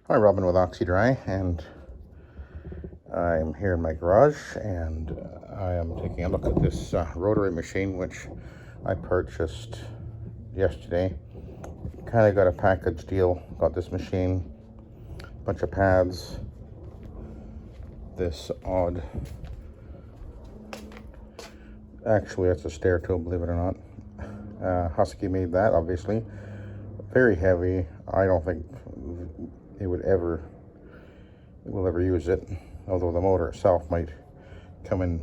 Hi, Robin with Oxy-Dry, and I'm here in my garage, and I am taking a look at this rotary machine which I purchased yesterday. Kind of got a package deal. Got this machine, a bunch of pads, this odd, actually it's a stair tool, believe it or not. Husky made that, obviously. Very heavy. I don't think it will ever use it, although the motor itself might come in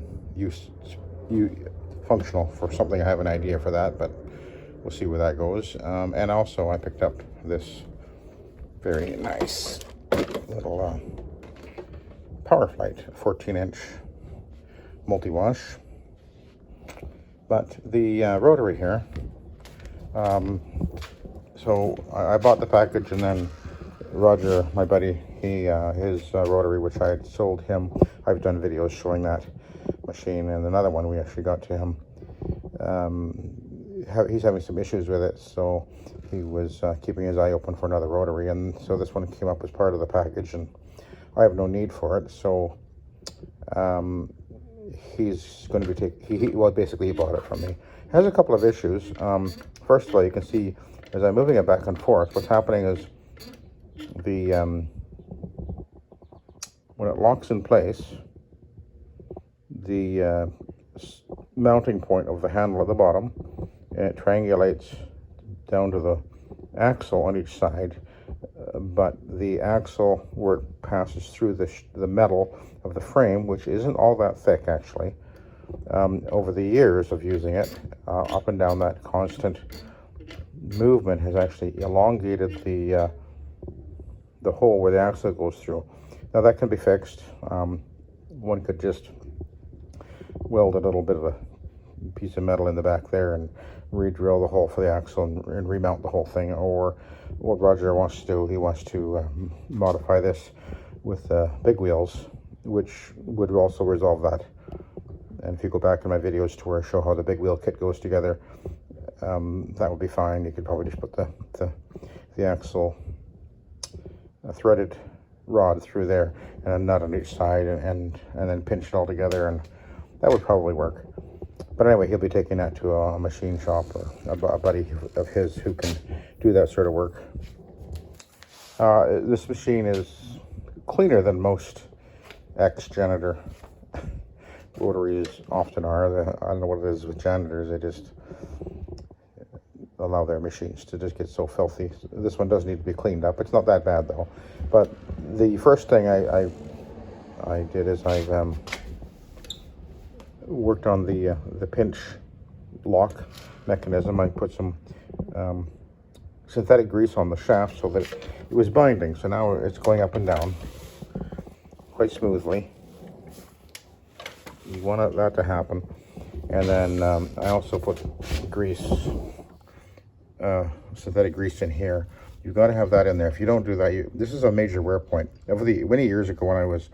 functional for something. I have an idea for that, but we'll see where that goes. And also I picked up this very nice little Powerflight 14-inch multi-wash. But the rotary here, so I bought the package, and then Roger, my buddy, his rotary, which I had sold him, I've done videos showing that machine, and another one we actually got to him. He's having some issues with it, so he was keeping his eye open for another rotary, and so this one came up as part of the package, and I have no need for it, so he's going to be well, basically he bought it from me. It has a couple of issues. First of all, you can see as I'm moving it back and forth, what's happening is the when it locks in place, the mounting point of the handle at the bottom, and it triangulates down to the axle on each side, but the axle, where it passes through the metal of the frame, which isn't all that thick actually, over the years of using it, up and down, that constant movement has actually elongated the hole where the axle goes through. Now that can be fixed. One could just weld a little bit of a piece of metal in the back there and re-drill the hole for the axle and remount the whole thing. Or what Roger wants to do, he wants to modify this with big wheels, which would also resolve that. And if you go back in my videos to where I show how the big wheel kit goes together, that would be fine. You could probably just put the axle threaded rod through there and a nut on each side, and then pinch it all together, and that would probably work. But anyway, he'll be taking that to a machine shop, or a buddy of his who can do that sort of work. This machine is cleaner than most ex-janitor rotaries often are. I don't know what it is with janitors, they just allow their machines to just get so filthy. This one does need to be cleaned up. It's not that bad though. But the first thing I did is I've worked on the pinch lock mechanism. I put some synthetic grease on the shaft so that it was binding. So now it's going up and down quite smoothly. You want that to happen. And then I also put grease, synthetic grease in here. You've got to have that in there. If you don't do that, this is a major wear point. Many years ago, when I was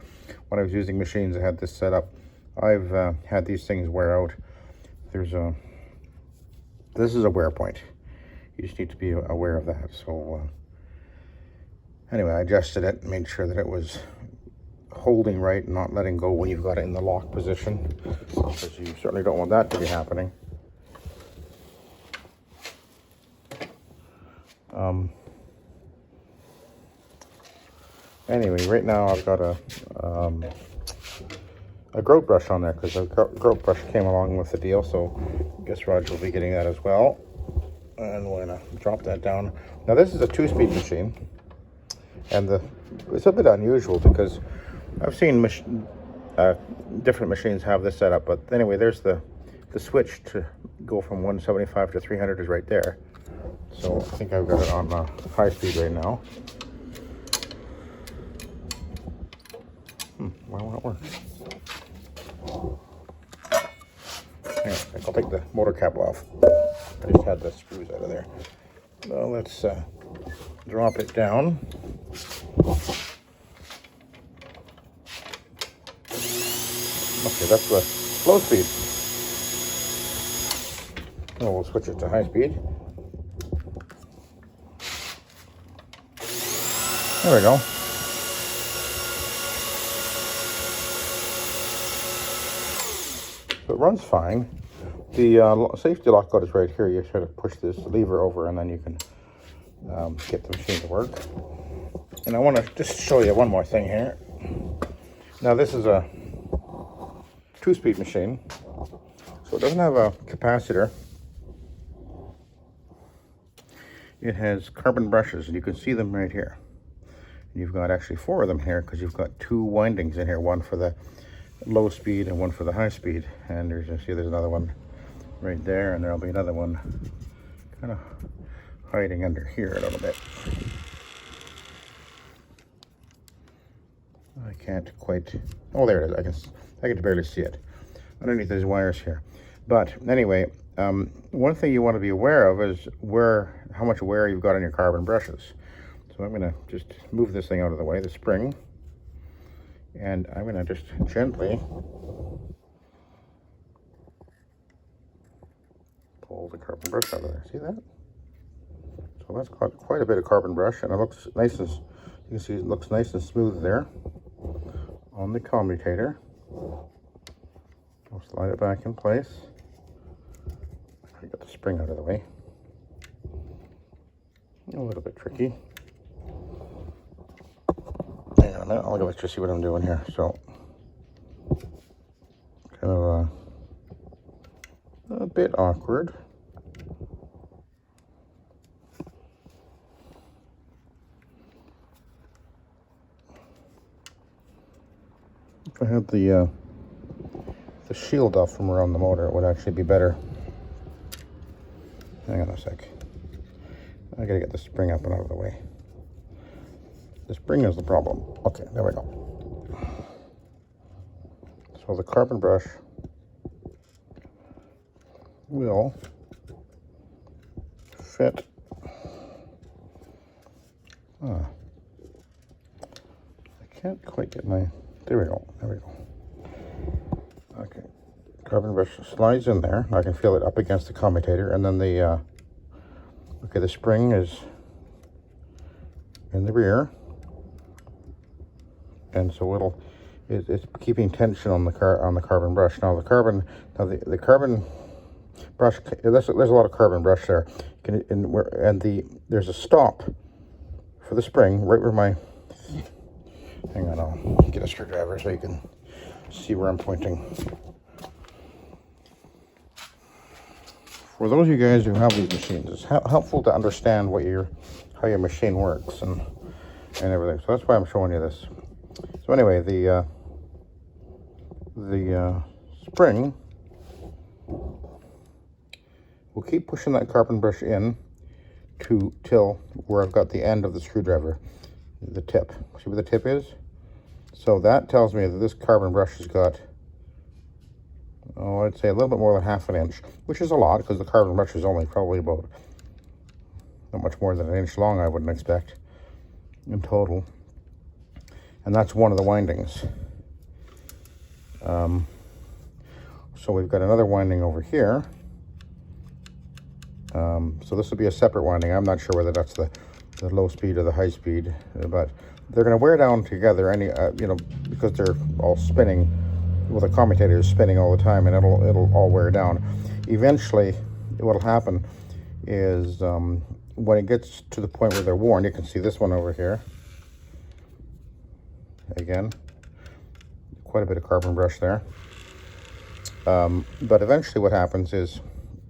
using machines, I had this set up. I've had these things wear out. This is a wear point. You just need to be aware of that. So anyway, I adjusted it, made sure that it was holding right and not letting go when you've got it in the lock position, because you certainly don't want that to be happening. Anyway, right now I've got a grout brush on there, because a grout brush came along with the deal, so I guess Roger will be getting that as well. And we're gonna drop that down. Now this is a 2-speed machine, and it's a bit unusual because I've seen different machines have this setup, but anyway, there's the switch to go from 175 to 300 is right there. So I think I've got it on high speed right now. Why won't it work? Hang on, I'll take the motor cap off. I just had the screws out of there. Well, let's drop it down. Okay, that's the slow speed. Oh, we'll switch it to high speed. There we go. So it runs fine. The safety lockout is right here. You sort of push this lever over and then you can get the machine to work. And I want to just show you one more thing here. Now this is a 2-speed machine, so it doesn't have a capacitor. It has carbon brushes, and you can see them right here. You've got actually 4 of them here because you've got 2 windings in here, one for the low speed and one for the high speed. And there's, you see there's another one right there, and there'll be another one kind of hiding under here a little bit. I can't quite, oh there it is, I can barely see it underneath these wires here. But anyway, one thing you want to be aware of is how much wear you've got on your carbon brushes. So I'm going to just move this thing out of the way, the spring, and I'm going to just gently pull the carbon brush out of there. See that? So that's got quite a bit of carbon brush, and it looks nice, as you can see, it looks nice and smooth there on the commutator. I'll slide it back in place. I get the spring out of the way. A little bit tricky. Hang on a minute, I'll let you see what I'm doing here. So, kind of a bit awkward. If I had the shield off from around the motor, it would actually be better. Hang on a sec. I gotta get the spring up and out of the way. The spring is the problem. Okay, there we go. So the carbon brush will fit. I can't quite get my, there we go. Okay, carbon brush slides in there. I can feel it up against the commutator, and then the spring is in the rear, and so it's keeping tension on the carbon brush. Now the carbon brush, there's a lot of carbon brush there, there's a stop for the spring right where my, hang on, I'll get a screwdriver so you can see where I'm pointing. For those of you guys who have these machines, it's helpful to understand how your machine works and everything. So that's why I'm showing you this. So anyway, the spring will keep pushing that carbon brush in till where I've got the end of the screwdriver, the tip. See where the tip is? So that tells me that this carbon brush has got, I'd say a little bit more than ½ inch, which is a lot because the carbon brush is only probably about not much more than 1 inch long, I wouldn't expect, in total. And that's one of the windings. So we've got another winding over here. So this will be a separate winding. I'm not sure whether that's the low speed or the high speed, but they're going to wear down together because they're all spinning. Well, the commutator is spinning all the time, and it'll all wear down. Eventually, what'll happen is when it gets to the point where they're worn, you can see this one over here. Again, quite a bit of carbon brush there. But eventually, what happens is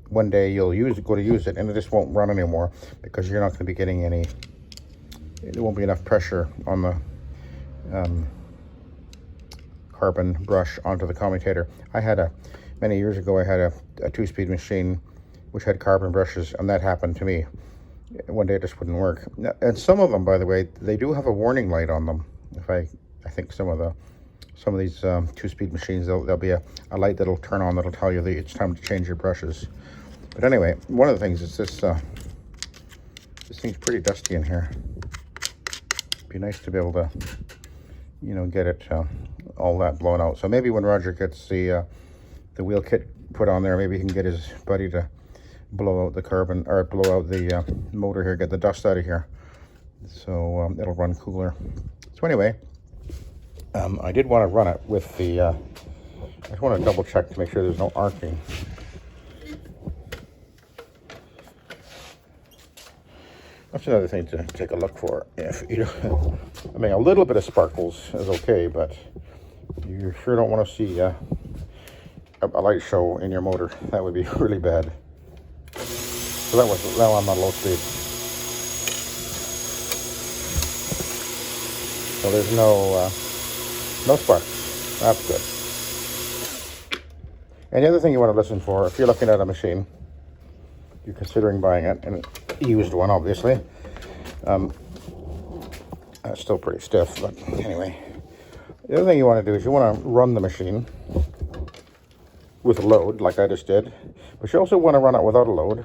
one day you'll go to use it, and it just won't run anymore because you're not going to be getting any. There won't be enough pressure on the carbon brush onto the commutator. Many years ago, I had a 2-speed machine which had carbon brushes, and that happened to me. One day it just wouldn't work. And some of them, by the way, they do have a warning light on them. I think some of these 2-speed machines, there'll be a light that'll turn on that'll tell you that it's time to change your brushes. But anyway, one of the things is this thing's pretty dusty in here. It'd be nice to be able to, get it all that blown out. So maybe when Roger gets the wheel kit put on there, maybe he can get his buddy to blow out the carbon, or blow out the motor here, get the dust out of here, so it'll run cooler. So anyway, I did want to run it with the I just want to double check to make sure there's no arcing. That's another thing to take a look for. If you, I mean, a little bit of sparkles is okay, but you sure don't want to see a light show in your motor. That would be really bad. So that was now I'm on low speed. So there's no sparks. That's good. And the other thing you want to listen for, if you're looking at a machine, you're considering buying it, and a used one, obviously. That's still pretty stiff, but anyway. The other thing you want to do is you want to run the machine with a load, like I just did, but you also want to run it without a load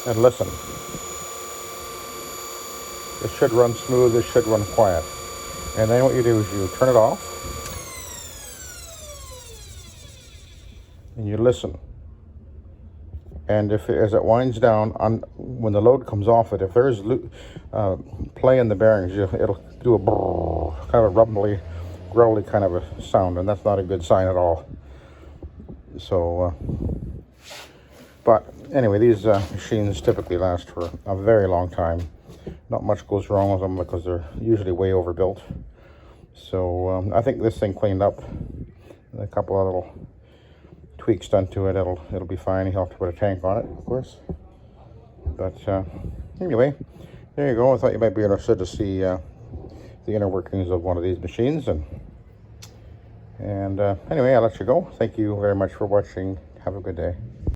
and listen. It should run smooth, it should run quiet. And then what you do is you turn it off and you listen. And as it winds down, when the load comes off it, if there's play in the bearings, it'll do a brrr, kind of a rumbly, growly kind of a sound, and that's not a good sign at all. So, but anyway, these machines typically last for a very long time. Not much goes wrong with them because they're usually way overbuilt. So I think this thing cleaned up, a couple of little tweaks done to it, it'll be fine. You'll have to put a tank on it, of course. But anyway, there you go. I thought you might be interested to see the inner workings of one of these machines. And anyway, I'll let you go. Thank you very much for watching. Have a good day.